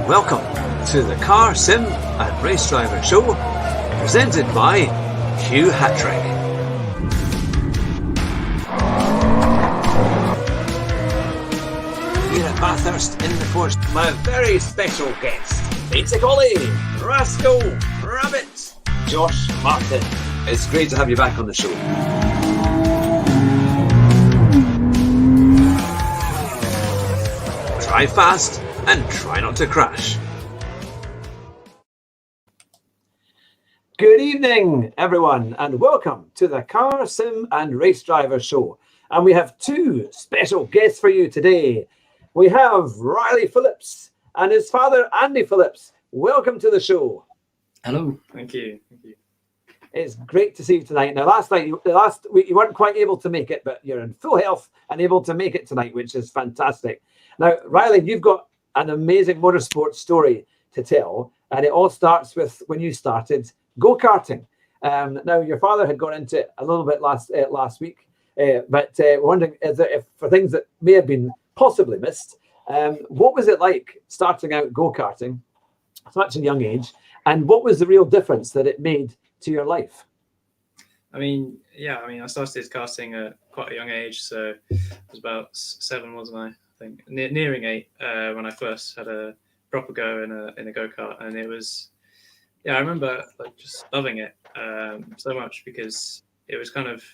Welcome to the Car Sim and Race Driver Show, presented by Hugh Hattrick. Here at Bathurst in the Forest, my very special guest, Peter Colley, Rascal, Rabbit, Josh Martin. It's great to have you back on the show. Drive fast and try not to crash. Good evening, everyone, and welcome to the Car Sim and Race Driver Show. And we have two special guests for you today. We have Riley Phillips and his father, Andy Phillips. Welcome to the show. Hello. Thank you. It's great to see you tonight. Now, last week you weren't quite able to make it, but you're in full health and able to make it tonight, which is fantastic. Now, Riley, you've got an amazing motorsport story to tell, and it all starts with when you started go-karting. Now, your father had gone into it a little bit last week, but we're wondering if for things that may have been possibly missed, what was it like starting out go-karting at such a young age, and what was the real difference that it made to your life? I started karting at quite a young age, so I was about 7, wasn't I? I think nearing 8 when I first had a proper go in a go-kart, and it was, I remember just loving it so much because it was kind of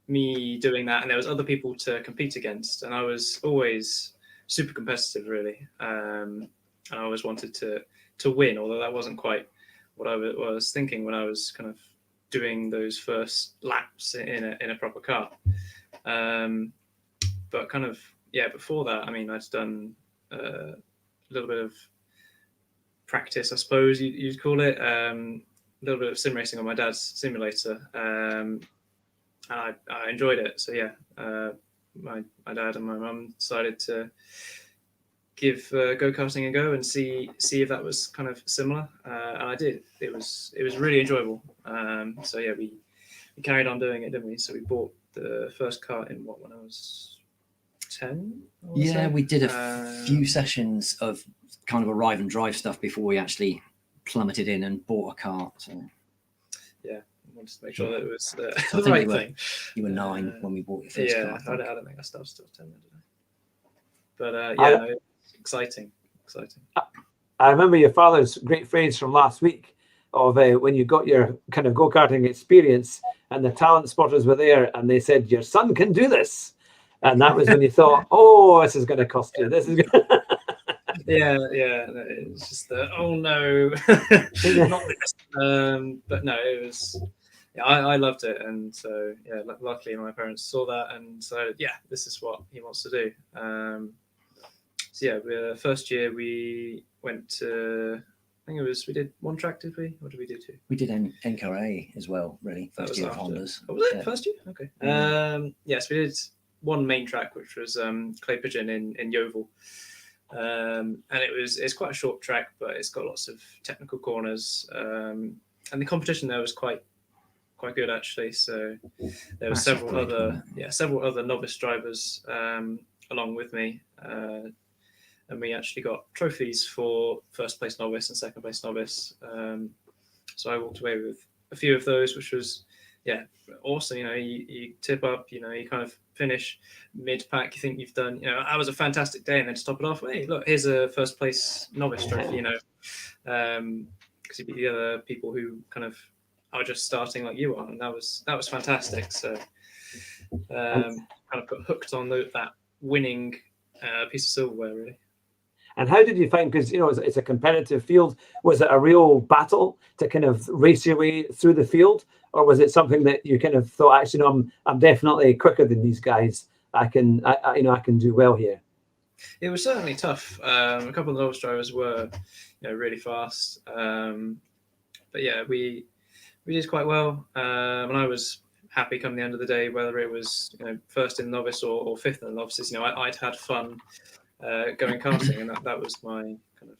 me doing that, and there was other people to compete against, and I was always super competitive, really, and I always wanted to win, although that wasn't quite what I was thinking when I was kind of doing those first laps in a proper car. But kind of, before that, I'd done a little bit of practice, I suppose you'd call it, a little bit of sim racing on my dad's simulator. And I enjoyed it. So my dad and my mum decided to give go-karting a go and see if that was kind of similar, and I did. It was really enjoyable. We carried on doing it, didn't we? So we bought the first kart when I was 10. We did a few sessions of kind of arrive and drive stuff before we actually plummeted in and bought a kart. So. Yeah, I wanted to make sure that it was so the right thing. You were 9 when we bought your first kart. I don't think I started still 10, did I? But exciting. I remember your father's great phrase from last week of when you got your kind of go-karting experience and the talent spotters were there and they said, your son can do this. And that was when you thought, oh, this is going to cost you. This is going to... It's just oh no, not this. But no, it was, I loved it. And so, luckily my parents saw that and decided, this is what he wants to do. The first year we went to, we did one track, did we? What did we do too? We did NKRA as well, really. First year of Hondas. Oh, was it? First year? Okay. Yes, we did one main track, which was Clay Pigeon in Yeovil. And it's quite a short track, but it's got lots of technical corners. And the competition there was quite good, actually. So there were several other novice drivers along with me. And we actually got trophies for first place novice and second place novice. So I walked away with a few of those, which was, awesome. You tip up, you kind of finish mid-pack. You think you've done, that was a fantastic day. And then to top it off, hey, look, here's a first place novice trophy, because you beat the other people who kind of are just starting like you are. And that was fantastic. So kind of got hooked on that winning piece of silverware, really. And how did you find, because it's a competitive field, was it a real battle to kind of race your way through the field, or was it something that you kind of thought, actually, no, I'm definitely quicker than these guys, I can do well here? It was certainly tough. A couple of those drivers were really fast, but we did quite well, and I was happy come the end of the day, whether it was first in the novice or fifth in the novices. I'd had fun going karting, and that was my kind of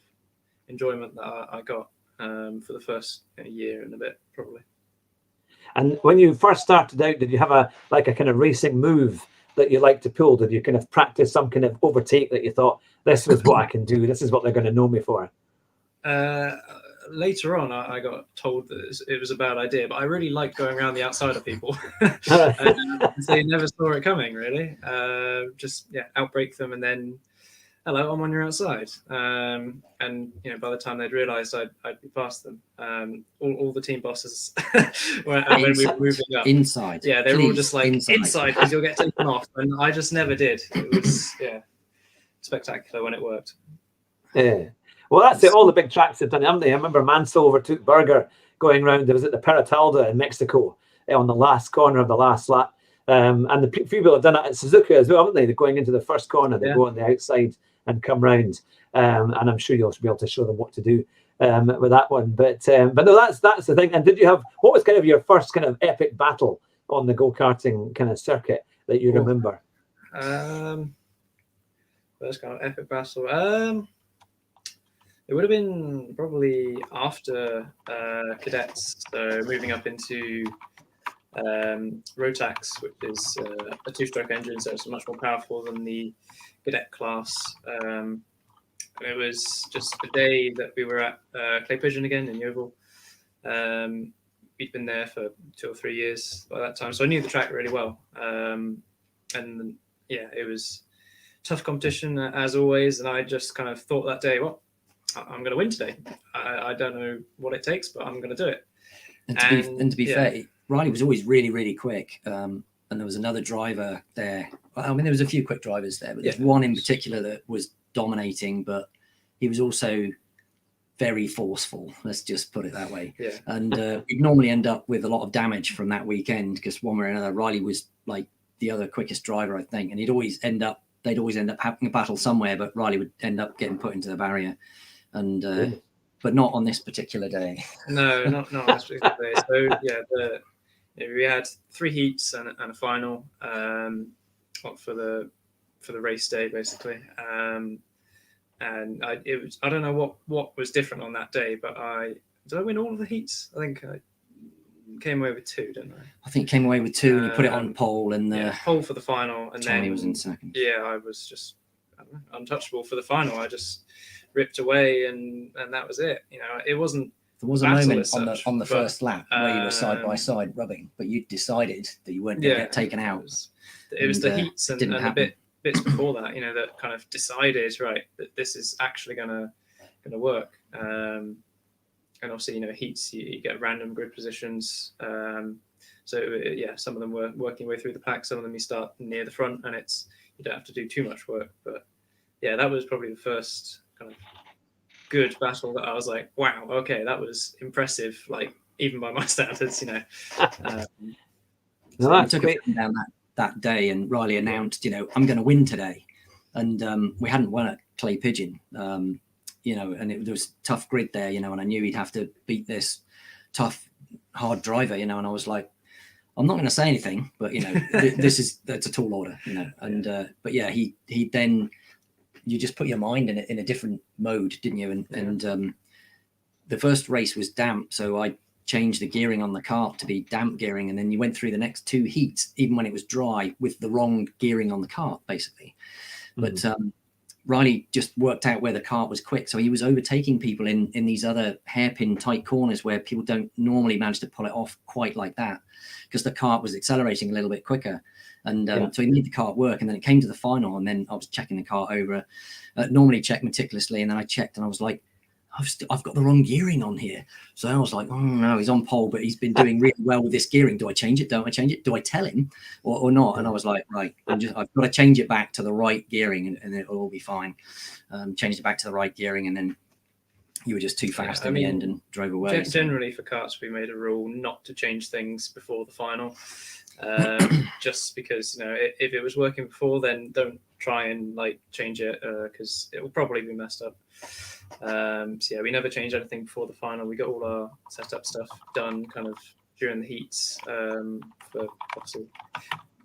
enjoyment that I got for the first year and a bit, probably. And when you first started out, did you have a kind of racing move that you like to pull? Did you kind of practice some kind of overtake that you thought, this was what I can do, this is what they're going to know me for? Later on, I got told that it was a bad idea, but I really liked going around the outside of people. So you never saw it coming, really. Just outbrake them, and then hello, I'm on your outside. And by the time they'd realised I'd be past them, all the team bosses when we were moving up inside. Yeah, they were all just like inside because you'll get taken off, and I just never did. It was spectacular when it worked. Yeah. Well, that's it. All the big tracks have done it, haven't they? I remember Mansell overtook Berger going round. It was at the Paratalda in Mexico on the last corner of the last lap. And the few people have done it at Suzuka as well, haven't they? They're going into the first corner, they go on the outside and come round. And I'm sure you'll be able to show them what to do with that one. But no, that's the thing. And what was kind of your first kind of epic battle on the go-karting kind of circuit that you remember? First kind of epic battle. It would have been probably after cadets, so moving up into Rotax, which is a two-stroke engine, so it's much more powerful than the cadet class. And it was just the day that we were at Clay Pigeon again in Yeovil. We'd been there for 2 or 3 years by that time, so I knew the track really well. And it was tough competition as always, and I just kind of thought that day, well, I'm going to win today. I don't know what it takes, but I'm going to do it. And to be fair, Riley was always really, really quick. And there was another driver there. I mean, there was a few quick drivers there, but there's one in particular that was dominating, but he was also very forceful. Let's just put it that way. Yeah. And we'd normally end up with a lot of damage from that weekend because one way or another, Riley was like the other quickest driver, I think. And they'd always end up having a battle somewhere, but Riley would end up getting put into the barrier. And but not on this particular day. No, not on this particular day. So we had 3 heats and a final for the race day basically. And I don't know what was different on that day, but did I win all of the heats? I think I came away with 2, didn't I? I think came away with 2, and you put it on pole, and pole for the final, and Tommy then was in second. Yeah, I was just untouchable for the final. I just ripped away, and that was it. It wasn't. There was a moment on the first lap where you were side by side rubbing, but you decided that you weren't going to get taken out. It was the heats and the bits before that, that kind of decided, right, that this is actually going to work. And obviously, heats you get random grid positions. So some of them were working way through the pack. Some of them you start near the front, and you don't have to do too much work. But that was probably the first kind of good battle that I was like, wow, okay, that was impressive, like even by my standards, So we took it down that day, and Riley announced, I'm going to win today, and we hadn't won at Clay Pigeon, and there was tough grid there, and I knew he'd have to beat this tough, hard driver, and I was like, I'm not going to say anything, but that's a tall order, and but he then. You just put your mind in a different mode, didn't you? And the first race was damp, so I changed the gearing on the kart to be damp gearing, and then you went through the next 2 heats, even when it was dry, with the wrong gearing on the kart, basically. But Riley just worked out where the kart was quick, so he was overtaking people in these other hairpin tight corners where people don't normally manage to pull it off quite like that, because the kart was accelerating a little bit quicker. And so he made the kart work, and then it came to the final, and then I was checking the kart over, normally check meticulously, and then I checked, and I was like, I've got the wrong gearing on here. So I was like, oh no, he's on pole, but he's been doing really well with this gearing. Do I change it? Don't I change it? Do I tell him or not? And I was like, right, I've got to change it back to the right gearing, and it'll all be fine. Changed it back to the right gearing, and then you were just too fast in the end and drove away. Generally for karts, we made a rule not to change things before the final. Just because if it was working before, then don't try and change it because it will probably be messed up. We never changed anything before the final. We got all our setup stuff done kind of during the heats for obviously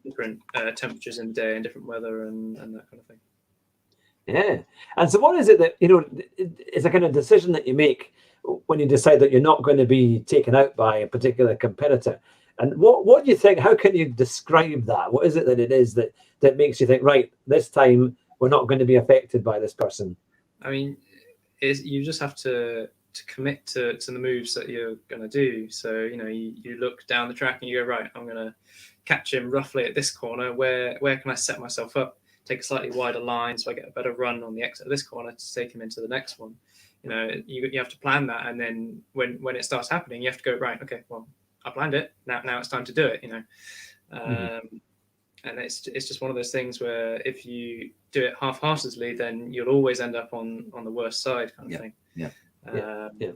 different temperatures in the day and different weather and that kind of thing. Yeah. And so what is it that it's a kind of decision that you make when you decide that you're not going to be taken out by a particular competitor? And what do you think? How can you describe that? What is it that it is that makes you think, right, this time we're not going to be affected by this person? I mean, you just have to commit to the moves that you're going to do. So, you look down the track and you go, right, I'm going to catch him roughly at this corner. Where can I set myself up? Take a slightly wider line so I get a better run on the exit of this corner to take him into the next one. You have to plan that. And then when it starts happening, you have to go, right, okay, well, I planned it. Now it's time to do it, And it's just one of those things where if you do it half-heartedly, then you'll always end up on the worst side kind of thing.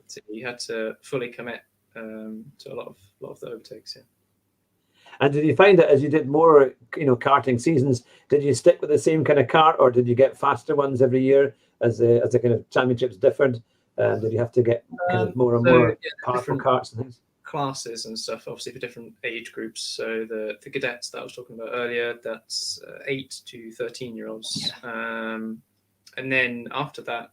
So you had to fully commit to a lot of the overtakes. Yeah. And did you find that as you did more, karting seasons, did you stick with the same kind of kart, or did you get faster ones every year as the kind of championships differed? Did you have to get kind of more and more powerful karts and things? Classes and stuff, obviously for different age groups. So the cadets that I was talking about earlier, that's 8 to 13-year-olds. And then after that,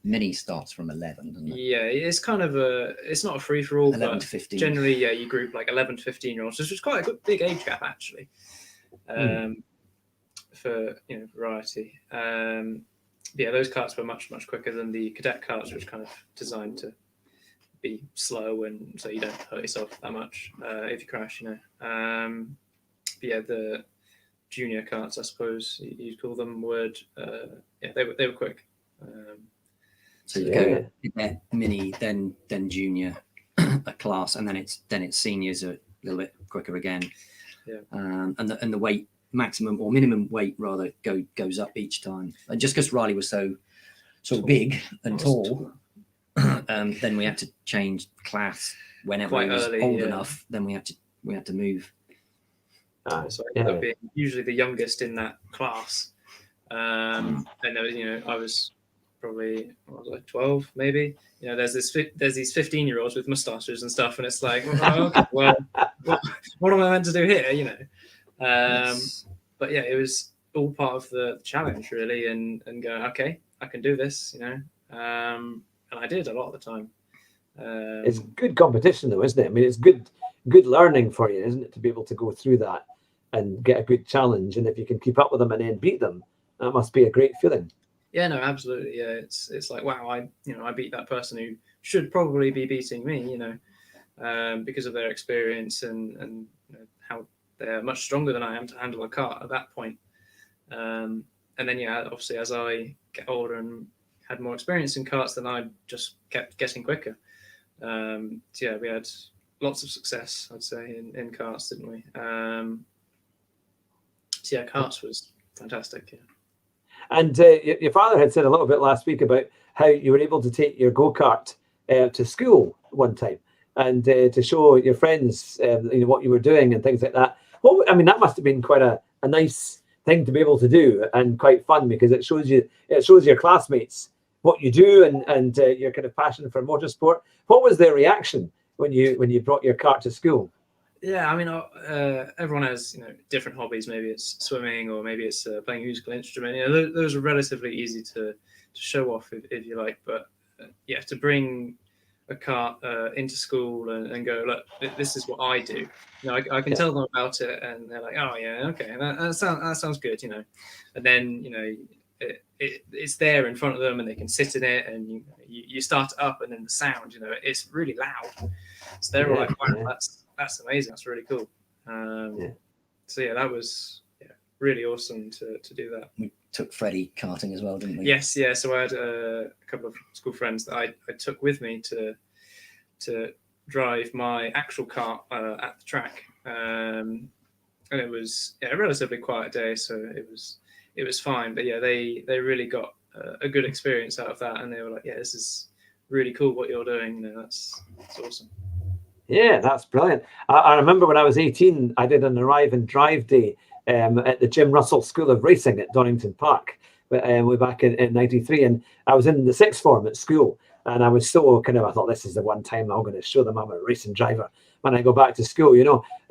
Mini starts from 11, doesn't it? Yeah, it's kind of it's not a free for all, 11 but to 15. generally, you group like 11 to 15-year-olds, which is quite a good big age gap actually, for variety. Those karts were much quicker than the cadet karts, which kind of designed to be slow and so you don't hurt yourself that much if you crash. The junior karts, I suppose you'd call them, they were quick. So you go cadet, mini, then junior, a class, and then it's seniors a little bit quicker again. Yeah. And the weight maximum or minimum weight rather goes up each time. And just because Riley was so big and tall, then we had to change class whenever quite he was early, old enough. Then we had to move. So I ended up being usually the youngest in that class, and there was, I was probably 12 maybe. There's these 15-year-olds with mustaches and stuff, and it's like, okay, well, what am I meant to do here? Yes. But yeah, it was all part of the challenge really, and going, okay, I can do this, and I did a lot of the time. It's good competition though, isn't it? I mean, it's good learning for you, isn't it, to be able to go through that and get a good challenge, and if you can keep up with them and then beat them, that must be a great feeling. Yeah, no, absolutely. Yeah, it's like, wow, I beat that person who should probably be beating me, because of their experience and how they're much stronger than I am to handle a kart at that point. And then obviously as I get older and had more experience in karts, then I just kept getting quicker. We had lots of success, I'd say, in karts, didn't we? Karts was fantastic. Yeah. And your father had said a little bit last week about how you were able to take your go-kart to school one time and to show your friends what you were doing and things like that. That must have been quite a nice thing to be able to do and quite fun, because it shows your classmates what you do and your kind of passion for motorsport. What was their reaction when you brought your kart to school? Yeah, everyone has different hobbies. Maybe it's swimming, or maybe it's playing a musical instrument. Those are relatively easy to show off if you like. But to bring a kart into school and go, look, this is what I do. I can tell them about it, and they're like, oh yeah, okay, that sounds good, And then it's there in front of them, and they can sit in it, and you start it up, and then the sound, it's really loud. So they're all like, wow, that's amazing. That's really cool. So that was really awesome to do that. We took Freddie karting as well, didn't we? Yes, yeah. So I had a couple of school friends that I took with me to drive my actual kart at the track, and it was a relatively quiet day, so it was fine. But they really got a good experience out of that, and they were like, this is really cool what you're doing. That's awesome. Yeah, that's brilliant. I remember when I was 18, I did an arrive and drive day at the Jim Russell School of Racing at Donington Park way back in 93. And I was in the sixth form at school. And I was so I thought, this is the one time I'm going to show them I'm a racing driver when I go back to school,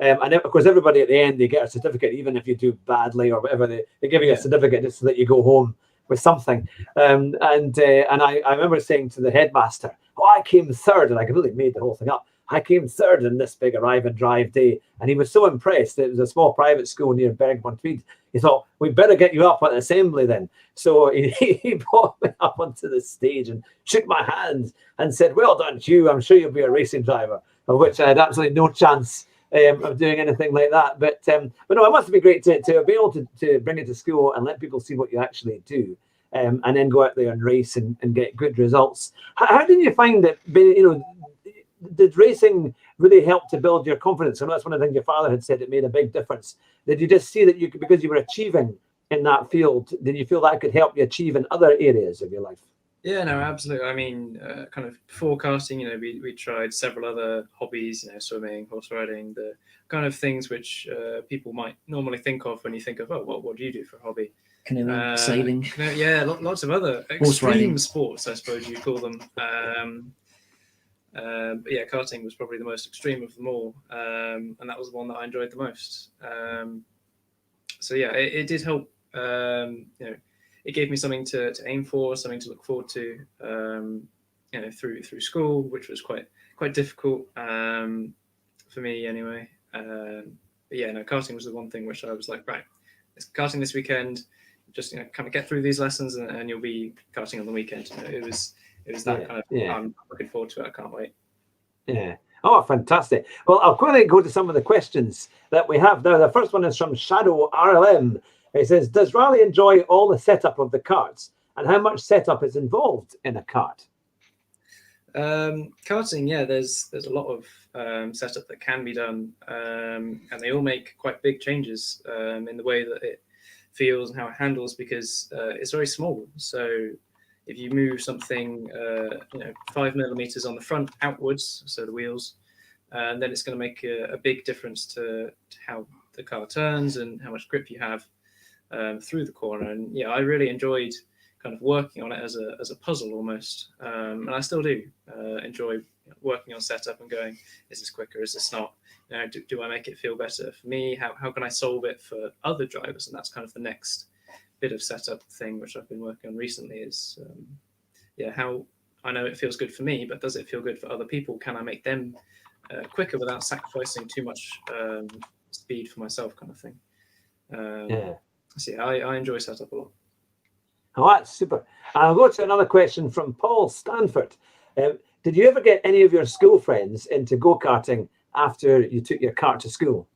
And of course, everybody at the end, they get a certificate, even if you do badly or whatever. They give you a certificate just so that you go home with something. And I remember saying to the headmaster, I came third, and I completely made the whole thing up. I came third in this big arrive and drive day. And he was so impressed. It was a small private school near Berwick-on-Tweed. He thought, we better get you up at assembly then. So he brought me up onto the stage and shook my hand and said, well done, Hugh. I'm sure you'll be a racing driver, of which I had absolutely no chance of doing anything like that. But no, it must be great to be able to bring it to school and let people see what you actually do. And then go out there and race and get good results. How did you find that, did racing really help to build your confidence? And that's one of the things your father had said, it made a big difference. Did you just see that you could, because you were achieving in that field, did you feel that could help you achieve in other areas of your life? Yeah, no, absolutely. I mean, kind of before karting, we tried several other hobbies, swimming, horse riding, the kind of things which people might normally think of when you think of, oh, what do you do for a hobby? Canoeing, sailing. Yeah, lots of other extreme sports, I suppose you call them. But yeah, karting was probably the most extreme of them all, and that was the one that I enjoyed the most. So yeah, it did help. It gave me something to aim for, something to look forward to. Through school, which was quite difficult for me anyway. But yeah, no, karting was the one thing which I was like, right, it's karting this weekend. Just kind of get through these lessons, and you'll be karting on the weekend. It was that kind of. Yeah. I'm looking forward to it. I can't wait. Yeah. Oh, fantastic. Well, I'll quickly go to some of the questions that we have now. The first one is from Shadow RLM. It says, does Riley enjoy all the setup of the karts, and how much setup is involved in a kart? Karting, yeah, there's a lot of setup that can be done, and they all make quite big changes in the way that it feels and how it handles, because it's very small. So if you move something 5 millimeters on the front outwards, so the wheels, then it's going to make a big difference to how the car turns and how much grip you have through the corner. And yeah, I really enjoyed kind of working on it as a puzzle almost, and I still do enjoy working on setup and going, is this quicker, is this not? Do I make it feel better for me? How can I solve it for other drivers? And that's kind of the next bit of setup thing which I've been working on recently is how I know it feels good for me, but does it feel good for other people? Can I make them quicker without sacrificing too much speed for myself, kind of thing? So yeah, I enjoy setup a lot. Oh, that's super. I'll go to another question from Paul Stanford. Did you ever get any of your school friends into go-karting after you took your kart to school?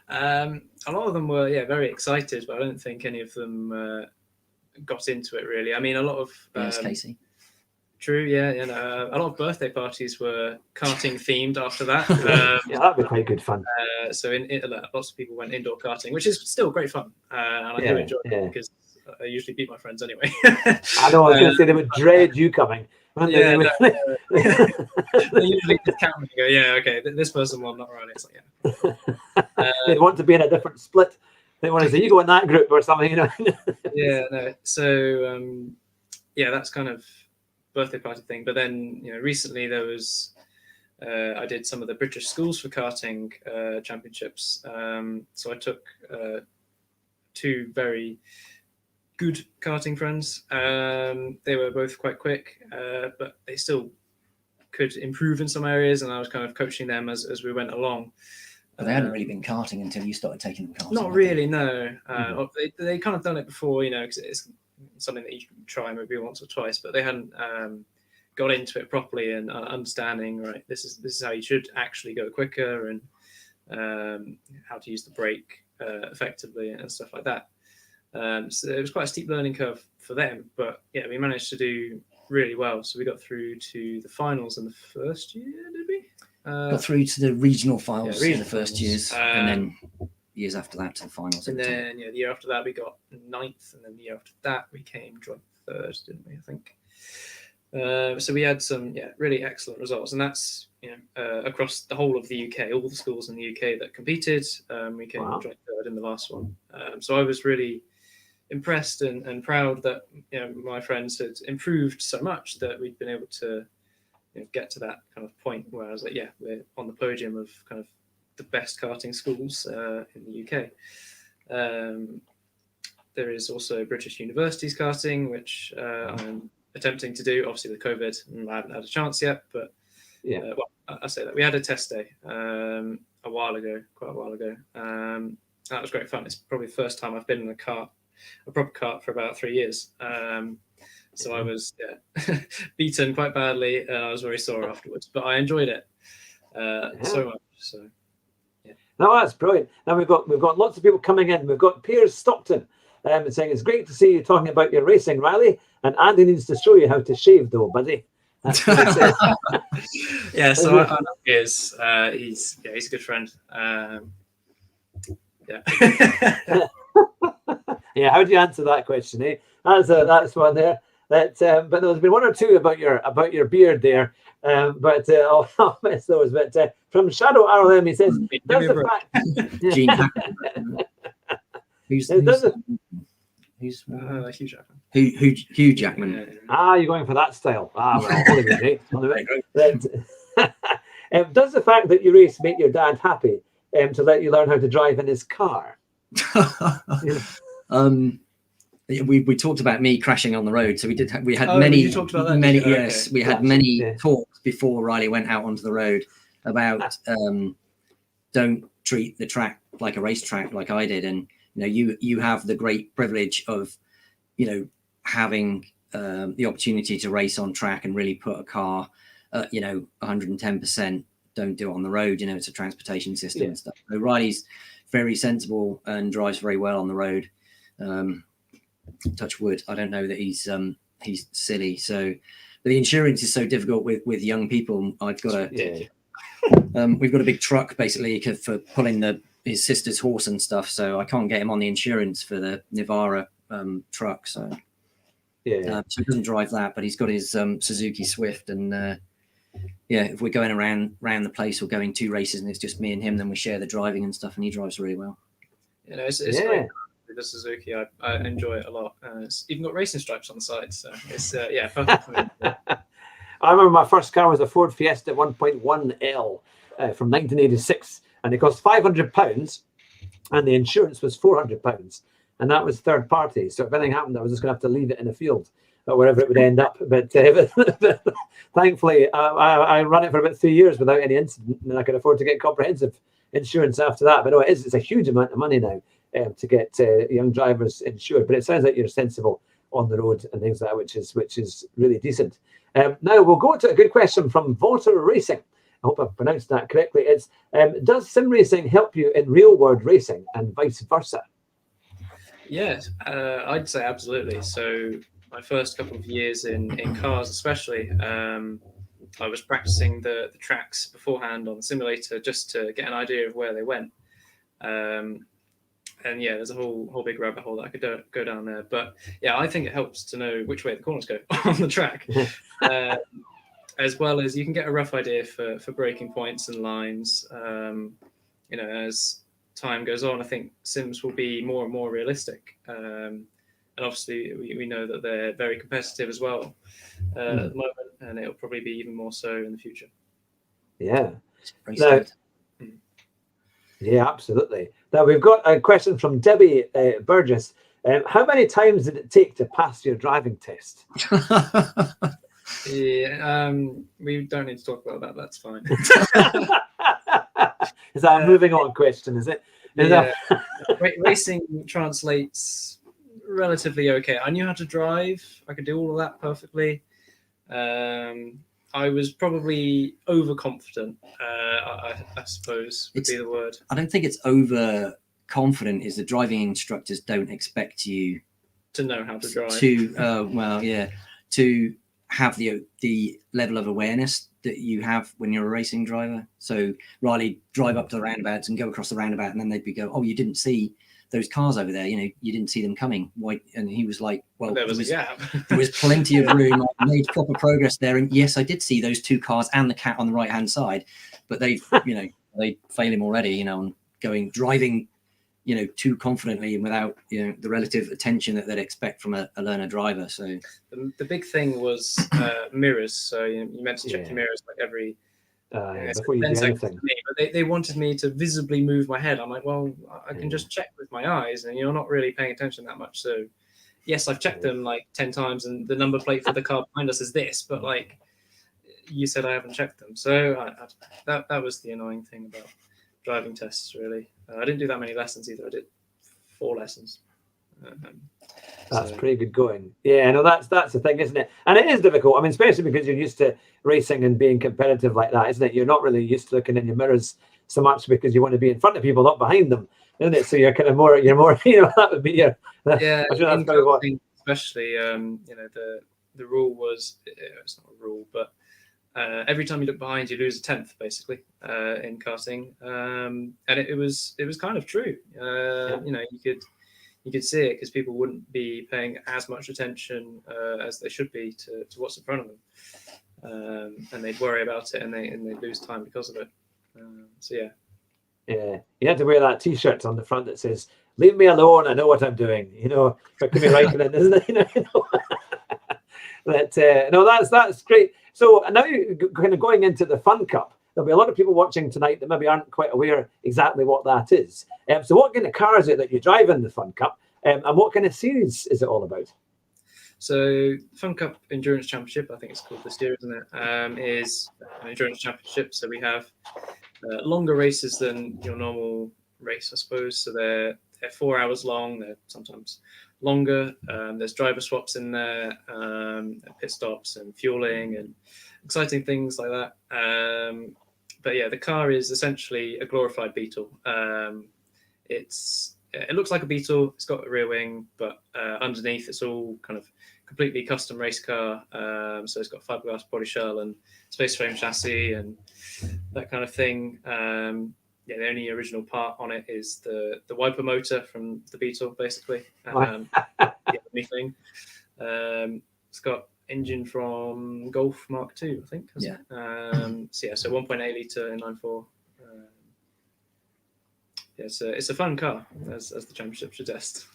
A lot of them were, very excited, but I don't think any of them got into it really. I mean, a lot of yes, Casey. True, yeah. A lot of birthday parties were karting themed after that. Yeah, that'd be quite good fun. So lots of people went indoor karting, which is still great fun, and I do enjoy it because I usually beat my friends anyway. I know. I was going to say they would dread you coming. Yeah, they usually just count me and go, yeah, okay, this person will not run. It's like, yeah. They'd want to be in a different split. They want to say, you go in that group or something, Yeah, no. So, that's kind of birthday party thing. But then, recently there was, I did some of the British Schools for Karting championships. So I took 2 very good karting friends. They were both quite quick, but they still could improve in some areas, and I was kind of coaching them as we went along. But they hadn't really been karting until you started taking them karting. Not really, no. They kind of done it before, because it's something that you can try maybe once or twice, but they hadn't got into it properly and understanding, right, this is how you should actually go quicker, and how to use the brake effectively and stuff like that. So it was quite a steep learning curve for them, but yeah, we managed to do really well. So we got through to the finals in the first year, did we? Got through to the regional finals in the first years, and then years after that to the finals. And then the year after that we got 9th, and then the year after that we came joint 3rd, didn't we? I think. So we had some really excellent results, and that's across the whole of the UK, all the schools in the UK that competed. We came joint 3rd in the last one. So I was really impressed and proud that my friends had improved so much that we'd been able to get to that kind of point where I was like, we're on the podium of kind of the best karting schools in the UK. There is also British Universities karting, which I'm attempting to do. Obviously with COVID, I haven't had a chance yet, but I say that we had a test day quite a while ago. That was great fun. It's probably the first time I've been in a proper kart for about 3 years. So I was beaten quite badly, and I was very sore afterwards. But I enjoyed it so much. So yeah. No, that's brilliant. Now we've got lots of people coming in. We've got Piers Stockton saying it's great to see you talking about your racing, Riley. And Andy needs to show you how to shave, though, buddy. That's what he says. Yeah, so I know Piers. He's a good friend. Yeah. Yeah, how do you answer that question? Eh? That's one there. But there's been one or two about your beard there. But I'll miss those. But from Shadow RLM, he says, "Does the fact Gene Hackman. Who's Hugh Jackman? You're going for that style. Well, Hollywood, eh? But, does the fact that you race make your dad happy to let you learn how to drive in his car?" We talked about me crashing on the road, so we had you talked about that, many okay. yes, we had many talks before Riley went out onto the road about don't treat the track like a racetrack like I did, and you have the great privilege of having the opportunity to race on track and really put a car 110%. Don't do it on the road. It's a transportation system and stuff. So Riley's very sensible and drives very well on the road. Touch wood. I don't know that he's silly. So, but the insurance is so difficult with young people. I've got we've got a big truck basically for pulling his sister's horse and stuff. So I can't get him on the insurance for the Navara truck. So so he doesn't drive that, but he's got his Suzuki Swift. And if we're going around the place or going 2 races and it's just me and him, then we share the driving and stuff, and he drives really well. It's great. The Suzuki, I enjoy it a lot. It's even got racing stripes on the side, so it's perfect for me. I remember my first car was a Ford Fiesta 1.1L from 1986, and it cost £500, and the insurance was £400, and that was third party. So if anything happened, I was just going to have to leave it in a field or wherever it would end up. But thankfully, I ran it for about 3 years without any incident, and I could afford to get comprehensive insurance after that. But no, it's a huge amount of money now to get young drivers insured. But it sounds like you're sensible on the road and things like that, which is really decent. Now we'll go to a good question from Voter Racing. I hope I've pronounced that correctly. It's does sim racing help you in real world racing and vice versa? Yes, I'd say absolutely. So my first couple of years in cars, especially, I was practicing the tracks beforehand on the simulator just to get an idea of where they went. And there's a whole big rabbit hole that I could go down there. But I think it helps to know which way the corners go on the track, as well as you can get a rough idea for braking points and lines. As time goes on, I think sims will be more and more realistic. And obviously, we know that they're very competitive as well at the moment, and it'll probably be even more so in the future. Yeah. Yeah, absolutely. Now we've got a question from Debbie Burgess. How many times did it take to pass your driving test? We don't need to talk about that. That's fine. Is that a moving on question? Is it? Racing translates relatively okay. I knew how to drive. I could do all of that perfectly. I was probably overconfident, I suppose would be the word. I don't think it's overconfident. Is the driving instructors don't expect you to know how to drive. To have the level of awareness that you have when you're a racing driver. So Riley drive up to the roundabouts and go across the roundabout, and then they'd go, "Oh, you didn't see those cars over there, you didn't see them coming." Why? And he was like, well, there was a gap. There was plenty of room. I made proper progress there. And yes, I did see those 2 cars and the cat on the right hand side, but they fail him already, on driving, too confidently and without, the relative attention that they'd expect from a learner driver. So the big thing was mirrors. So you meant to check your mirrors like every before you do anything. But they wanted me to visibly move my head. I'm like, well, I can just check with my eyes, and you're not really paying attention that much. So yes, I've checked them like 10 times, and the number plate for the car behind us is this, but you said I haven't checked them. So that was the annoying thing about driving tests, really. I didn't do that many lessons either. I did 4 lessons. That's pretty good going. Yeah, no, that's the thing, isn't it? And it is difficult. I mean, especially because you're used to racing and being competitive like that, isn't it? You're not really used to looking in your mirrors so much because you want to be in front of people, not behind them, isn't it? So you're more, that would be your. Yeah, I'm sure that's probably what. Especially, the rule was, it's not a rule, but every time you look behind, you lose a tenth, basically, in karting, and it was kind of true. You could see it because people wouldn't be paying as much attention as they should be to what's in front of them, and they'd worry about it and they'd lose time because of it. So yeah. Yeah, you have to wear that T-shirt on the front that says "Leave me alone. I know what I'm doing." For Kimi Räikkönen, isn't it? But no, that's great. So now kind of going into the Fun Cup, there'll be a lot of people watching tonight that maybe aren't quite aware exactly what that is. So what kind of car is it that you drive in the Fun Cup, and what kind of series is it all about? So Fun Cup Endurance Championship, I think it's called this year, isn't it? Is an endurance championship. So we have longer races than your normal race, I suppose. So they're 4 hours long. They're sometimes longer. There's driver swaps in there, pit stops and fueling and exciting things like that. But yeah, the car is essentially a glorified Beetle. It looks like a Beetle. It's got a rear wing, but underneath it's all kind of completely custom race car. So it's got fiberglass body shell and space frame chassis and that kind of thing. The only original part on it is the wiper motor from the Beetle, basically. Anything. It's got engine from Golf Mark II, I think. Yeah. So 1.8 litre inline-4. It's a fun car, as the championship suggests.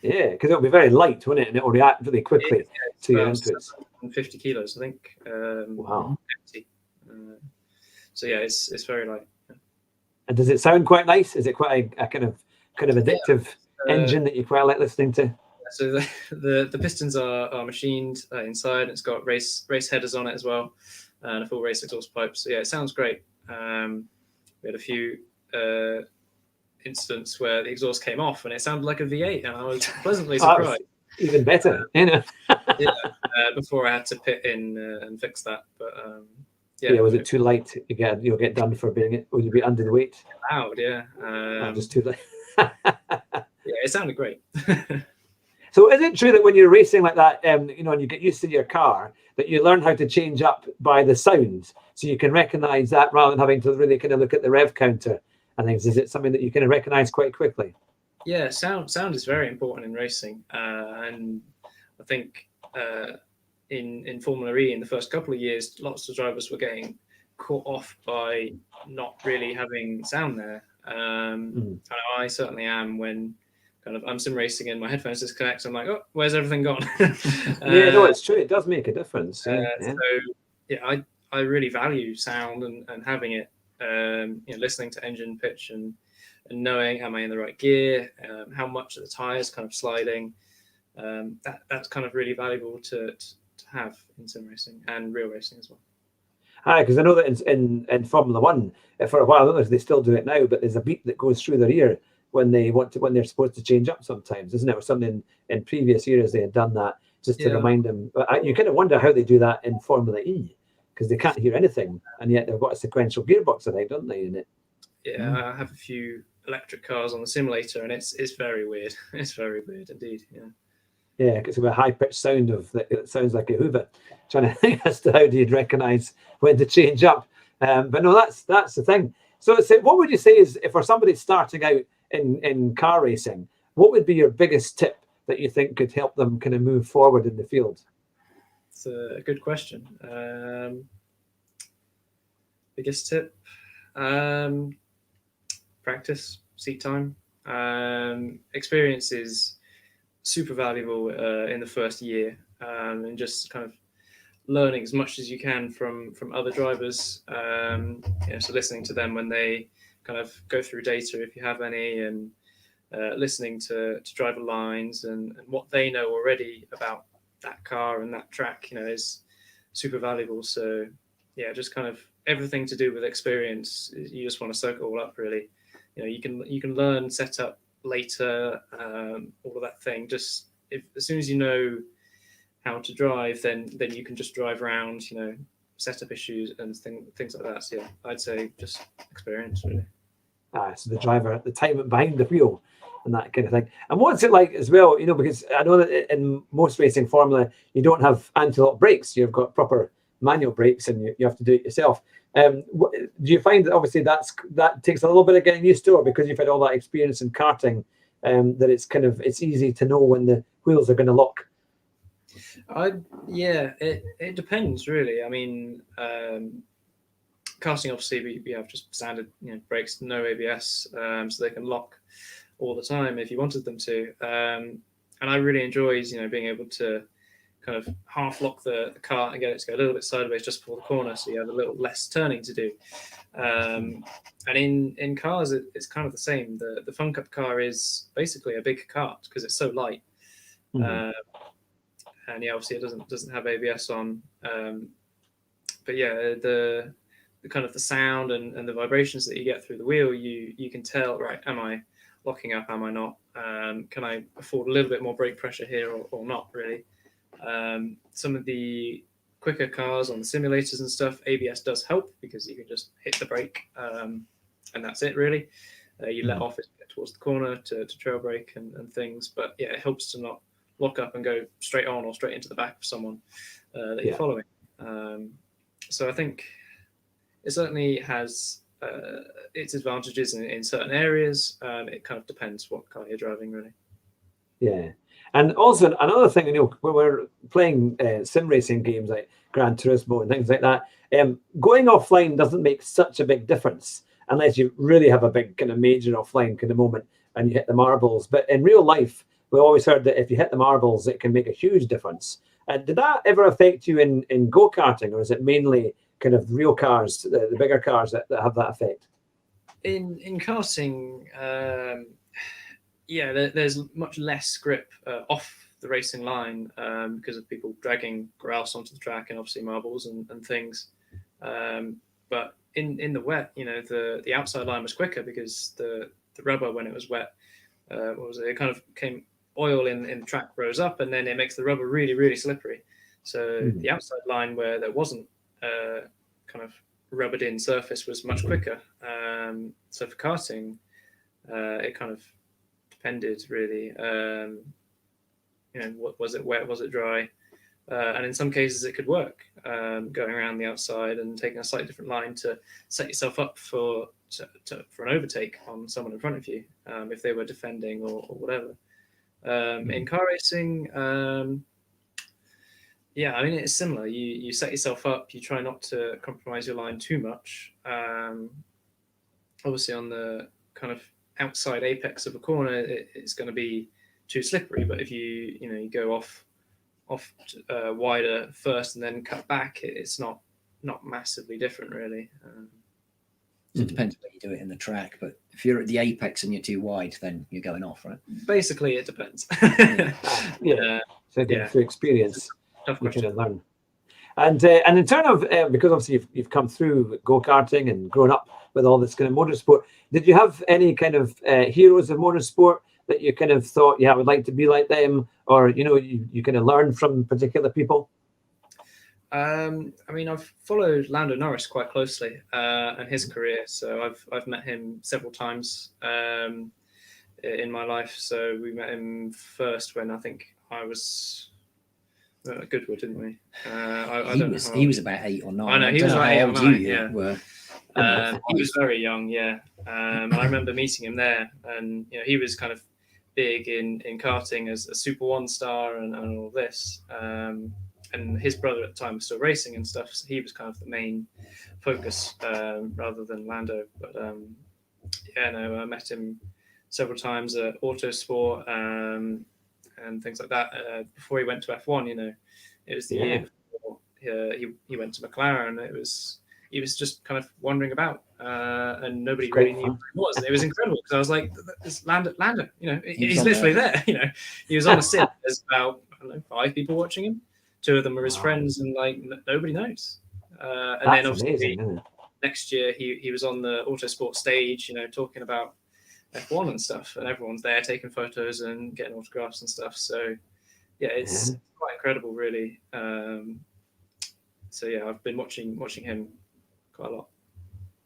Yeah, because it'll be very light, won't it? And it'll react really quickly to your inputs. 50 kilos, I think. Wow. Empty. It's very light. Yeah. And does it sound quite nice? Is it quite a kind of addictive engine that you quite like listening to? So the pistons are machined inside. It's got race headers on it as well, and a full race exhaust pipe. So yeah, it sounds great. We had a few incidents where the exhaust came off and it sounded like a V8, and I was pleasantly surprised. Even better, before I had to pit in and fix that, but was it too light? You'll get done for being it. Would you be under the weight? Loud, yeah. Just too light. It sounded great. So is it true that when you're racing like that, and you get used to your car, that you learn how to change up by the sound, so you can recognize that rather than having to really kind of look at the rev counter and things? Is it something that you can recognize quite quickly? Yeah, sound is very important in racing, and I think in Formula E in the first couple of years, lots of drivers were getting caught off by not really having sound there. And I certainly am when kind of I'm sim racing and my headphones disconnect. I'm like, oh, where's everything gone? It's true. It does make a difference. So I really value sound and having it. Listening to engine pitch and knowing am I in the right gear, how much of the tires kind of sliding. That's kind of really valuable to have in sim racing and real racing as well. Hi, because I know that in Formula One for a while, I don't know if they still do it now, but there's a beep that goes through their ear when they're supposed to change up sometimes, isn't it? Or something in previous years they had done that just to remind them. But you kind of wonder how they do that in Formula E, because they can't hear anything, and yet they've got a sequential gearbox, I think, don't they, in it? Yeah, I have a few electric cars on the simulator, and it's very weird. It's very weird indeed. Yeah, because it's a high-pitched sound it sounds like a Hoover. Trying to think as to how do you recognise when to change up. But no, that's the thing. So what would you say is, if for somebody starting out in car racing, what would be your biggest tip that you think could help them kind of move forward in the field? It's a good question. Biggest tip, practice, seat time. Experience is super valuable in the first year, and just kind of learning as much as you can from other drivers. So listening to them when they kind of go through data, if you have any, and listening to driver lines and what they know already about that car and that track, is super valuable. So yeah, just kind of everything to do with experience. You just want to soak it all up, really. You can learn setup later, all of that thing. Just as soon as you know how to drive, then you can just drive around, setup issues and things like that. So yeah, I'd say just experience, really. So the driver, the time behind the wheel, and that kind of thing. And what's it like as well? Because I know that in most racing formula, you don't have anti-lock brakes. You've got proper manual brakes, and you have to do it yourself. Do you find that obviously that takes a little bit of getting used to, or because you've had all that experience in karting, that it's easy to know when the wheels are going to lock? It depends, really. I mean, karting, obviously we have just standard brakes, no ABS, so they can lock all the time if you wanted them to. And I really enjoy being able to kind of half lock the car and get it to go a little bit sideways just before the corner, so you have a little less turning to do. And in cars, it's kind of the same. The Fun Cup car is basically a big kart because it's so light. Mm-hmm. And yeah, obviously it doesn't have ABS on. But yeah, the kind of the sound and the vibrations that you get through the wheel, you can tell, right, am I locking up, am I not? Can I afford a little bit more brake pressure here or not, really? Some of the quicker cars on the simulators and stuff, ABS does help because you can just hit the brake and that's it, really. You let off as you get towards the corner to trail brake and things, but yeah, it helps to not lock up and go straight on or straight into the back of someone that you're following. So I think it certainly has its advantages in certain areas. It kind of depends what car you're driving, really. Yeah. And also another thing, when we're playing sim racing games like Gran Turismo and things like that, going offline doesn't make such a big difference unless you really have a big kind of major offline kind of moment and you hit the marbles. But in real life, we always heard that if you hit the marbles, it can make a huge difference. And did that ever affect you in go-karting, or is it mainly kind of real cars, the bigger cars that have that effect? In karting, there's much less grip off the racing line because of people dragging grouse onto the track and obviously marbles and things. But in the wet, the outside line was quicker because the rubber, when it was wet, it kind of came oil in the track rose up, and then it makes the rubber really, really slippery. So the outside line where there wasn't kind of rubbered in surface was much quicker. So for karting, it kind of depended, really. What was it wet? Was it dry? And in some cases it could work, going around the outside and taking a slightly different line to set yourself up for an overtake on someone in front of you, if they were defending or whatever. In car racing, it's similar. You set yourself up, you try not to compromise your line too much. Obviously on the kind of outside apex of a corner, it's going to be too slippery, but if you go off wider first and then cut back, it's not massively different, really. So it depends where you do it in the track, but if you're at the apex and you're too wide, then you're going off, right? Basically, it depends. Through experience, tough you question. can learn. And in terms of because obviously you've come through go-karting and grown up with all this kind of motorsport, did you have any kind of heroes of motorsport that you kind of thought, I would like to be like them, or you kind of learn from particular people? I've followed Lando Norris quite closely and his career, so I've met him several times in my life. So we met him first when I think I was at Goodwood, didn't we? He was about 8 or 9. I know, he was about 8 or 9, were. He was very young, and I remember meeting him there, and he was kind of big in karting as a Super 1 star and all this. And his brother at the time was still racing and stuff, so he was kind of the main focus rather than Lando. But I met him several times at Autosport and things like that. Before he went to F1, it was the year before he went to McLaren. He was just kind of wandering about, and nobody really knew who he was. And it was incredible because I was like, "It's Lando, he's literally there." He was on a sim. There's about 5 people watching him. 2 of them were his friends, and nobody knows. And then That's obviously amazing, isn't it? next year he was on the Autosport stage, talking about F1 and stuff, and everyone's there taking photos and getting autographs and stuff. So yeah, it's quite incredible, really. So yeah, I've been watching him quite a lot.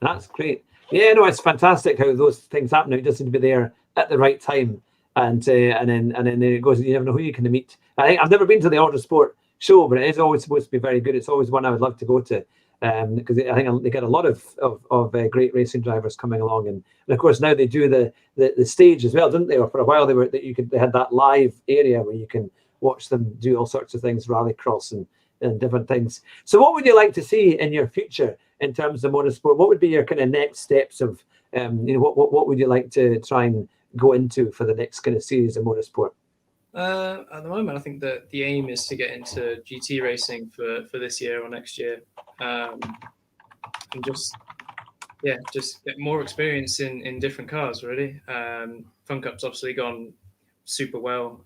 That's great. Yeah, no, it's fantastic how those things happen. It just need to be there at the right time, and then it goes. You never know who you can meet. I think I've never been to the Autosport show, but it is always supposed to be very good. It's always one I would love to go to, because I think they get a lot of great racing drivers coming along, and of course now they do the stage as well, didn't they? Or for a while they had that live area where you can watch them do all sorts of things, rallycross and different things. So what would you like to see in your future in terms of motorsport? What would be your kind of next steps of, what would you like to try and go into for the next kind of series of motorsport? At the moment, I think that the aim is to get into GT racing for this year or next year, and just get more experience in different cars, really. Fun Cup's obviously gone super well.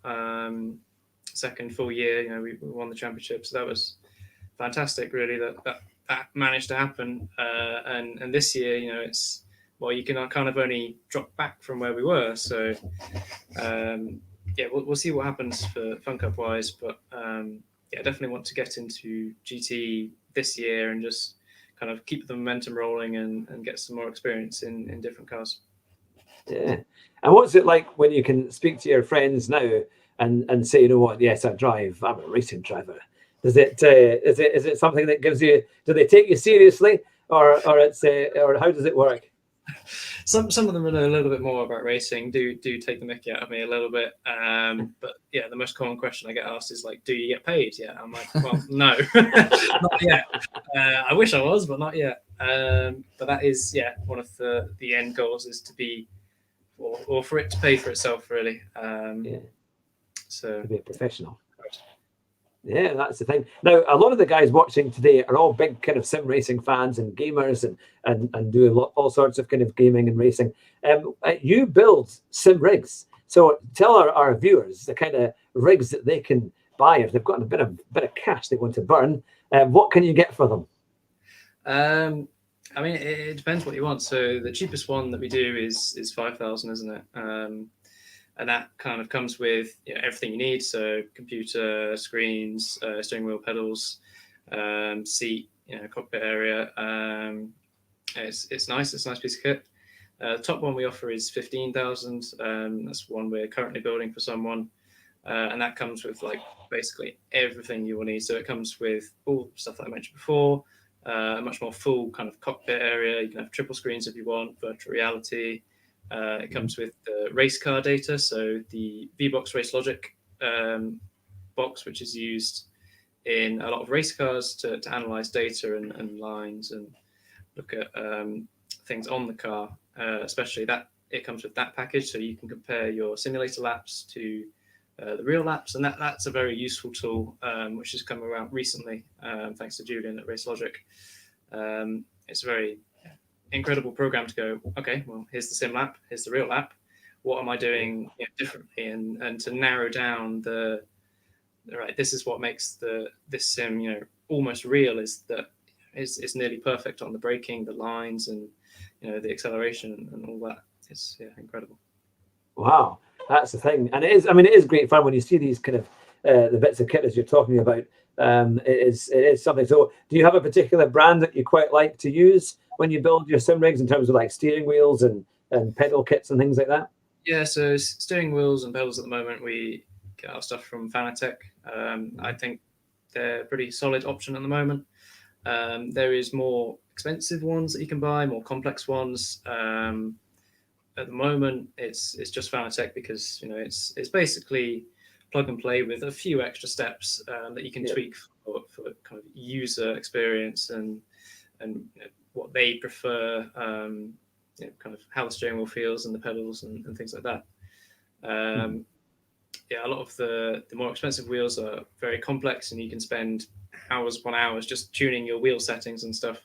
Second full year, we won the championship, so that was fantastic, really, that managed to happen. And this year, it's, well, you can kind of only drop back from where we were. So we'll see what happens for Fun Cup wise, but definitely want to get into GT this year and just kind of keep the momentum rolling and get some more experience in different cars. Yeah. And what's it like when you can speak to your friends now and say, you know what, yes, I'm a racing driver. Is it something that gives you? Do they take you seriously, or how does it work? Some of them know a little bit more about racing. Do take the mickey out of me a little bit. But yeah, the most common question I get asked is like, "Do you get paid?" Yeah, I'm like, well, no, not yet. I wish I was, but not yet. But that is one of the end goals is to be, or for it to pay for itself, really. So to be a professional. Yeah, that's the thing. Now, a lot of the guys watching today are all big kind of sim racing fans and gamers and do all sorts of kind of gaming and racing. You build sim rigs. So tell our viewers the kind of rigs that they can buy if they've got a bit of cash they want to burn. What can you get for them? I mean, it depends what you want. So the cheapest one that we do is 5,000, isn't it? And that kind of comes with everything you need. So computer, screens, steering wheel, pedals, seat, cockpit area. It's nice. It's a nice piece of kit. The top one we offer is 15,000. That's one we're currently building for someone. And that comes with like basically everything you will need. So it comes with all stuff that I mentioned before, a much more full kind of cockpit area. You can have triple screens if you want, virtual reality. It comes with the race car data, so the VBox Race Logic box, which is used in a lot of race cars to analyze data and lines and look at things on the car. Especially that it comes with that package, so you can compare your simulator laps to the real laps, and that's a very useful tool, which has come around recently, thanks to Julian at Race Logic. It's a very incredible program to go, okay, well, here's the sim lap, here's the real lap. What am I doing differently? And to narrow down this is what makes this sim, almost real, is that it's nearly perfect on the braking, the lines, and the acceleration and all that. It's incredible. Wow, that's the thing, and it is great fun when you see these kind of the bits of kit as you're talking about. It is something. So, do you have a particular brand that you quite like to use when you build your sim rigs in terms of like steering wheels and pedal kits and things like that? Yeah, so steering wheels and pedals at the moment, we get our stuff from Fanatec. I think they're a pretty solid option at the moment. There is more expensive ones that you can buy, more complex ones. At the moment, it's just Fanatec because it's basically plug and play with a few extra steps that you can tweak for kind of user experience and what they prefer, kind of how the steering wheel feels and the pedals and things like that. A lot of the more expensive wheels are very complex, and you can spend hours upon hours just tuning your wheel settings and stuff.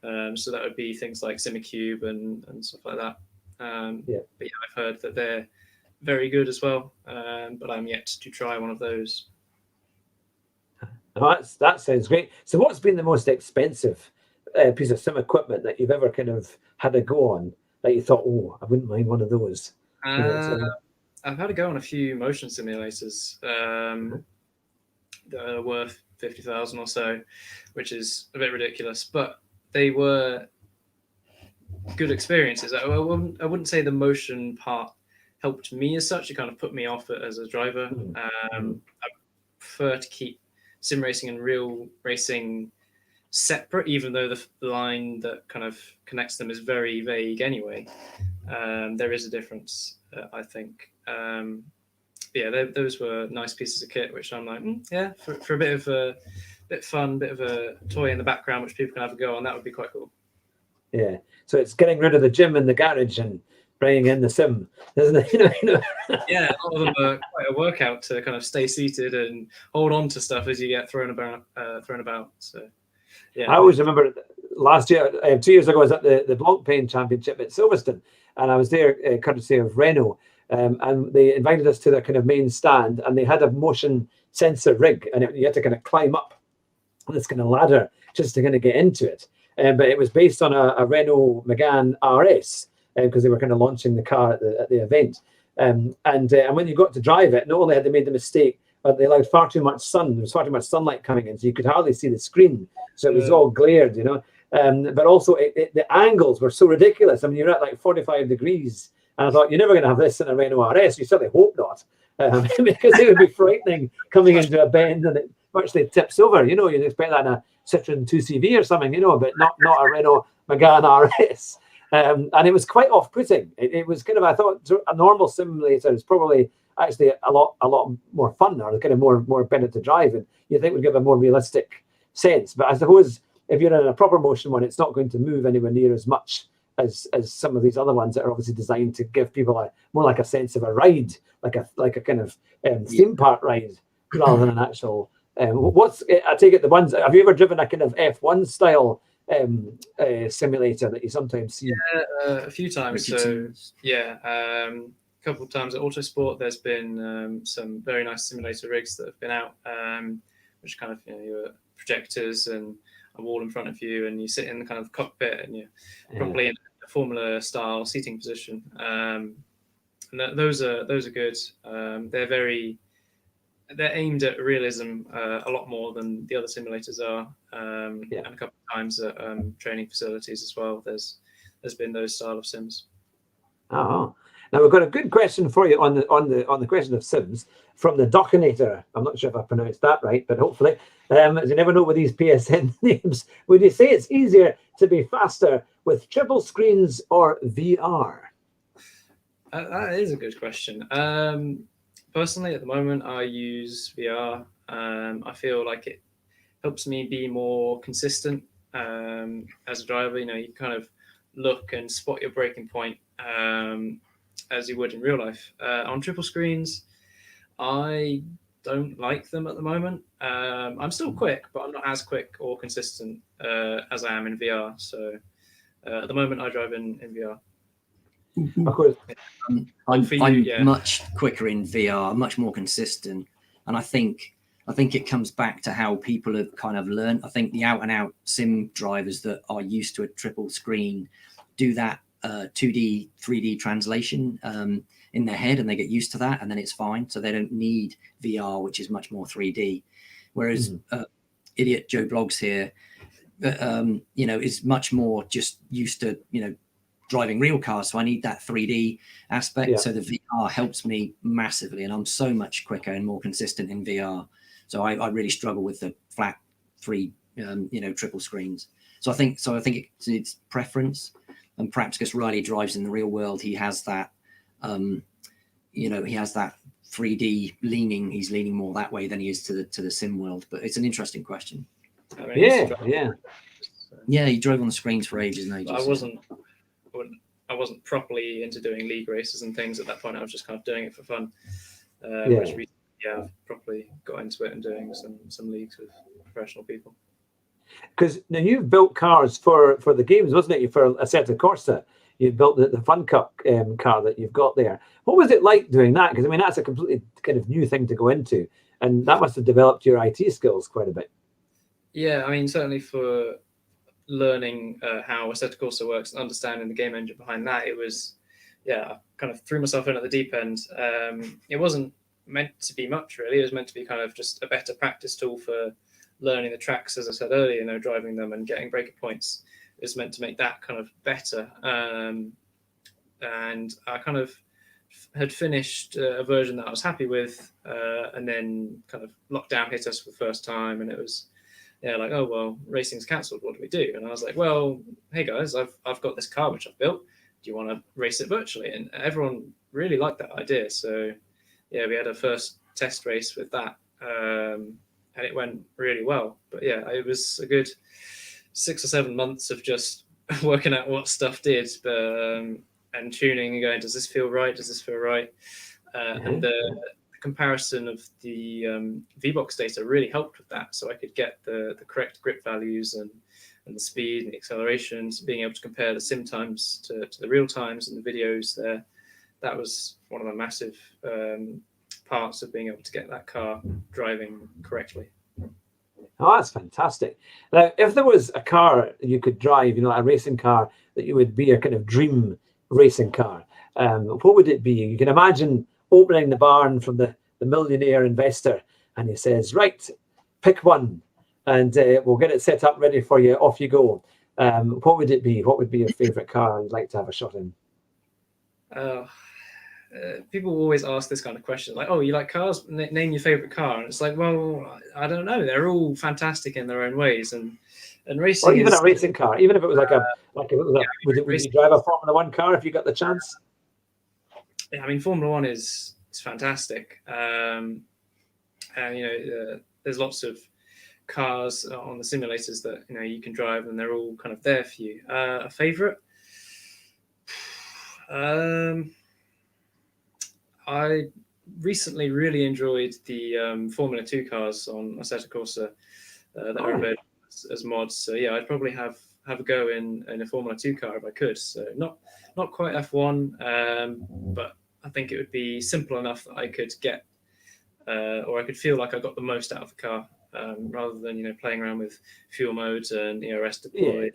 So that would be things like Simicube and stuff like that. But I've heard that they're very good as well, but I'm yet to try one of those. Oh, that sounds great. So, what's been the most expensive piece of sim equipment that you've ever kind of had a go on that you thought, oh, I wouldn't mind one of those? You know, Uh, I've had a go on a few motion simulators that are worth 50,000 or so, which is a bit ridiculous, but they were good experiences. I wouldn't say the motion part helped me as such. It kind of put me off it as a driver. I prefer to keep sim racing and real racing separate, even though the line that kind of connects them is very vague anyway. There is a difference, I think. Those were nice pieces of kit, which I'm like, yeah, for a bit of a bit fun, bit of a toy in the background, which people can have a go on. That would be quite cool. Yeah. So it's getting rid of the gym and the garage and bringing in the sim, isn't it? Yeah, a lot of them are quite a workout to kind of stay seated and hold on to stuff as you get thrown about. So, yeah. I always remember last year, 2 years ago, I was at the Block Pain Championship at Silverstone, and I was there courtesy of Renault, and they invited us to their kind of main stand, and they had a motion sensor rig, and you had to kind of climb up this kind of ladder just to kind of get into it. But it was based on a Renault Megane RS, because they were kind of launching the car at the event. And when you got to drive it, not only had they made the mistake, but they allowed far too much sun. There was far too much sunlight coming in, so you could hardly see the screen. So it was all glared, But also, the angles were so ridiculous. I mean, you're at like 45 degrees, and I thought, you're never going to have this in a Renault RS. You certainly hope not, because it would be frightening coming into a bend and it virtually tips over. You'd expect that in a Citroen 2CV or something, but not a Renault Megane RS. And it was quite off-putting. It was kind of, I thought, a normal simulator is probably actually a lot more fun, or kind of more better to drive, and you think would give a more realistic sense. But I suppose if you're in a proper motion one, it's not going to move anywhere near as much as some of these other ones that are obviously designed to give people more like a sense of a ride, like a kind of theme park ride, rather than an actual. I take it the ones. Have you ever driven a kind of F1 style simulator that you sometimes see? Yeah, a few times. So yeah, a couple of times at Autosport, there's been some very nice simulator rigs that have been out, which kind of your projectors and a wall in front of you, and you sit in the kind of cockpit, and you're probably in a Formula style seating position. And those are good. They're aimed at realism a lot more than the other simulators are. And a couple of times at training facilities as well. There's been those style of sims. Oh, now we've got a good question for you on the question of sims from the Docinator. I'm not sure if I pronounced that right, but hopefully, as you never know with these PSN names. Would you say it's easier to be faster with triple screens or VR? That is a good question. Personally, at the moment, I use VR. I feel like it helps me be more consistent as a driver. You kind of look and spot your braking point as you would in real life. On triple screens, I don't like them at the moment. I'm still quick, but I'm not as quick or consistent as I am in VR. So at the moment, I drive in VR. Of course. I'm much quicker in VR, much more consistent, and I think it comes back to how people have kind of learned. I think the out and out sim drivers that are used to a triple screen do that 2D, 3D translation in their head, and they get used to that, and then it's fine. So they don't need VR, which is much more 3D. Whereas idiot Joe Bloggs here, is much more just used to driving real cars, so I need that 3D aspect. So the VR helps me massively, and I'm so much quicker and more consistent in VR. So I really struggle with the flat 3 triple screens. So I think it's preference, and perhaps because Riley drives in the real world, he has that he has that 3D leaning. He's leaning more that way than he is to the sim world. But it's an interesting question. He drove on the screens for ages and ages. I wasn't properly into doing league races and things at that point. I was just kind of doing it for fun. I've properly got into it and doing some leagues with professional people. Because now you've built cars for the games, wasn't it? For Assetto Corsa, you built the Fun Cup car that you've got there. What was it like doing that? Because I mean, that's a completely kind of new thing to go into, and that must have developed your IT skills quite a bit. Yeah, I mean, certainly for learning how Assetto Corsa works and understanding the game engine behind that, it was, I kind of threw myself in at the deep end. It wasn't meant to be much, really. It was meant to be kind of just a better practice tool for learning the tracks, as I said earlier, driving them and getting breaker points. It was meant to make that kind of better. And I kind of had finished a version that I was happy with, and then kind of lockdown hit us for the first time, and it was like, oh well, racing's cancelled, what do we do? And I was like, well, hey guys, I've got this car which I've built, do you want to race it virtually? And everyone really liked that idea. So we had a first test race with that, and it went really well. But it was a good 6 or 7 months of just working out what stuff did, and tuning and going, does this feel right? Does this feel right? And the comparison of the VBox data really helped with that. So I could get the correct grip values and the speed and the accelerations, being able to compare the sim times to the real times and the videos there. That was one of the massive parts of being able to get that car driving correctly. Oh, that's fantastic. Now, if there was a car you could drive, a racing car that you would be a kind of dream racing car, what would it be? You can imagine opening the barn from the millionaire investor, and he says, right, pick one, and we'll get it set up ready for you, off you go. What would it be? What would be your favorite car you'd like to have a shot in? People always ask this kind of question, like, oh, you like cars? Name your favorite car. And it's like, well, I don't know. They're all fantastic in their own ways, and racing. Or even a racing car, even if it was would you drive a Formula One car if you got the chance? I mean, Formula One is fantastic, and there's lots of cars on the simulators that you can drive, and they're all kind of there for you. A favorite? I recently really enjoyed the Formula 2 cars on Assetto Corsa that are available as mods. So I'd probably have a go in a Formula 2 car if I could. So not quite F1, but I think it would be simple enough that I could get, or I could feel like I got the most out of the car, rather than playing around with fuel modes and rest deploy.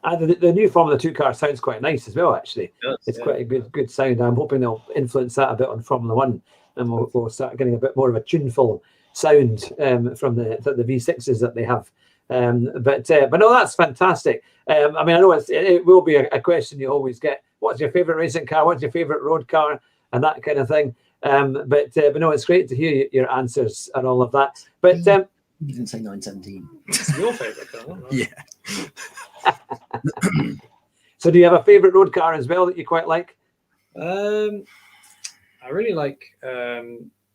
And the new Formula 2 car sounds quite nice as well, actually. It's quite a good sound. I'm hoping they'll influence that a bit on Formula 1, and we'll start getting a bit more of a tuneful sound from the V6s that they have. But no, that's fantastic. I mean, I know it will be a question you always get. What's your favorite racing car? What's your favorite road car? And that kind of thing. But no, it's great to hear your answers and all of that. But you didn't say 917. It's your favorite car, right? Yeah. So do you have a favorite road car as well that you quite like? I really like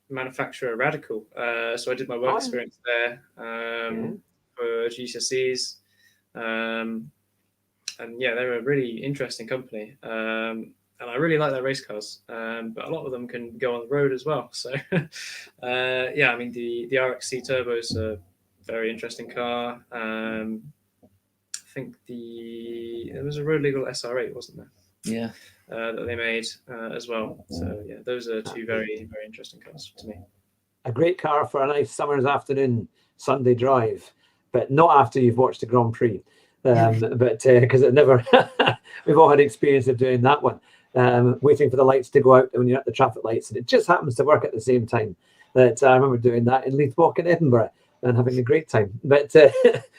manufacturer Radical. So I did my work experience there for GCSEs. And they're a really interesting company. And I really like their race cars. But a lot of them can go on the road as well. So I mean the RXC turbos are a very interesting car. I think there was a road legal SR8, wasn't there? Yeah. That they made as well. So those are two very, very interesting cars to me. A great car for a nice summer's afternoon Sunday drive, but not after you've watched the Grand Prix. But because it never, we've all had experience of doing that one, waiting for the lights to go out when you're at the traffic lights, and it just happens to work at the same time. That I remember doing that in Leith Walk in Edinburgh and having a great time. But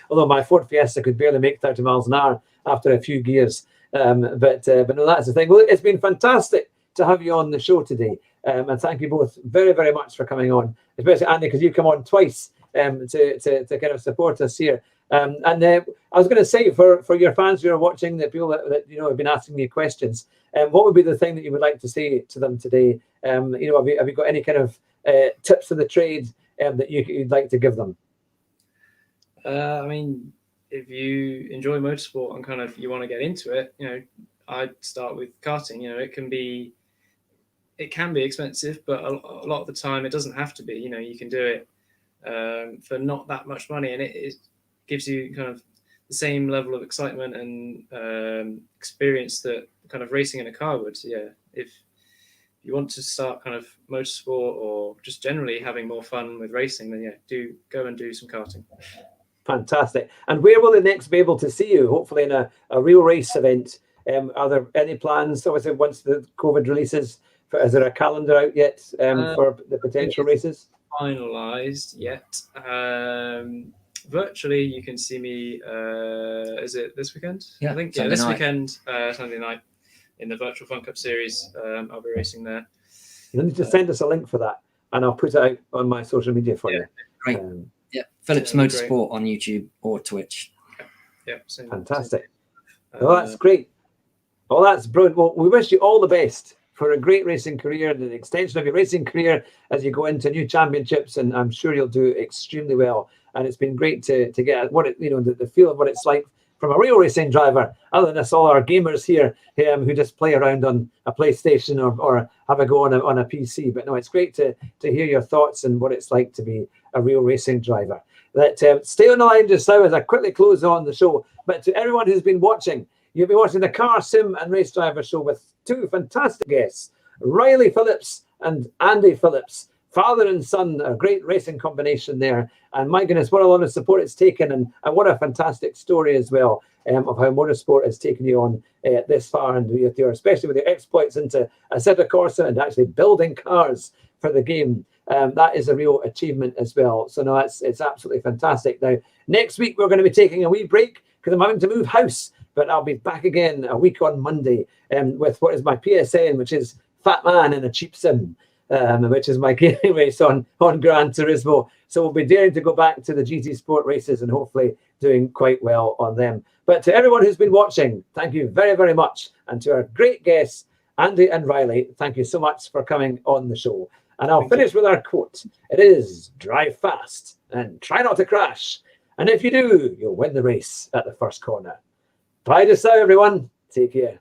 although my Ford Fiesta could barely make 30 miles an hour after a few gears. But no, that's the thing. Well, it's been fantastic to have you on the show today. And thank you both very, very much for coming on, especially Andy, because you come on twice to kind of support us here. I was going to say for your fans who are watching, the people that have been asking me questions, what would be the thing that you would like to say to them today? Have you got any kind of tips of the trade that you'd like to give them? I mean, if you enjoy motorsport and kind of you want to get into it, I'd start with karting. It can be expensive, but a lot of the time it doesn't have to be. You can do it for not that much money, and it gives you kind of the same level of excitement and experience that kind of racing in a car would. Yeah, if you want to start kind of motorsport or just generally having more fun with racing, then yeah, do go and do some karting. Fantastic. And where will they next be able to see you? Hopefully in a real race event. Are there any plans, obviously, once the COVID releases? Is there a calendar out yet for the potential races? Finalized yet. Virtually, you can see me. Is it this weekend? Yeah, I think Sunday this night. Weekend, Sunday night, in the Virtual Fun Cup Series. I'll be racing there. You'll need to send us a link for that, and I'll put it out on my social media for you. Great. Yeah, Phillips Motorsport on YouTube or Twitch. Yeah, fantastic. Well, that's great. Well, that's brilliant. Well, we wish you all the best for a great racing career and an extension of your racing career as you go into new championships, and I'm sure you'll do extremely well. And it's been great to get what it, the feel of what it's like from a real racing driver, other than us all our gamers here who just play around on a PlayStation or have a go on a PC. But no, it's great to hear your thoughts and what it's like to be a real racing driver. Stay on the line just now as I quickly close on the show. But to everyone who's been watching, you've been watching the Car Sim and Race Driver Show with two fantastic guests, Riley Phillips and Andy Phillips, father and son, a great racing combination there. And my goodness, what a lot of support it's taken, and what a fantastic story as well of how motorsport has taken you on this far, and especially with your exploits into Assetto Corsa and actually building cars for the game. That is a real achievement as well. So no, it's absolutely fantastic. Now, next week we're going to be taking a wee break because I'm having to move house, but I'll be back again a week on Monday with what is my PSN, which is Fat Man in a Cheap Sim, which is my gaming race on Gran Turismo. So we'll be daring to go back to the GT Sport races and hopefully doing quite well on them. But to everyone who's been watching, thank you very, very much. And to our great guests, Andy and Riley, thank you so much for coming on the show. And I'll finish with our quote. It is, drive fast and try not to crash. And if you do, you'll win the race at the first corner. Bye just now, everyone. Take care.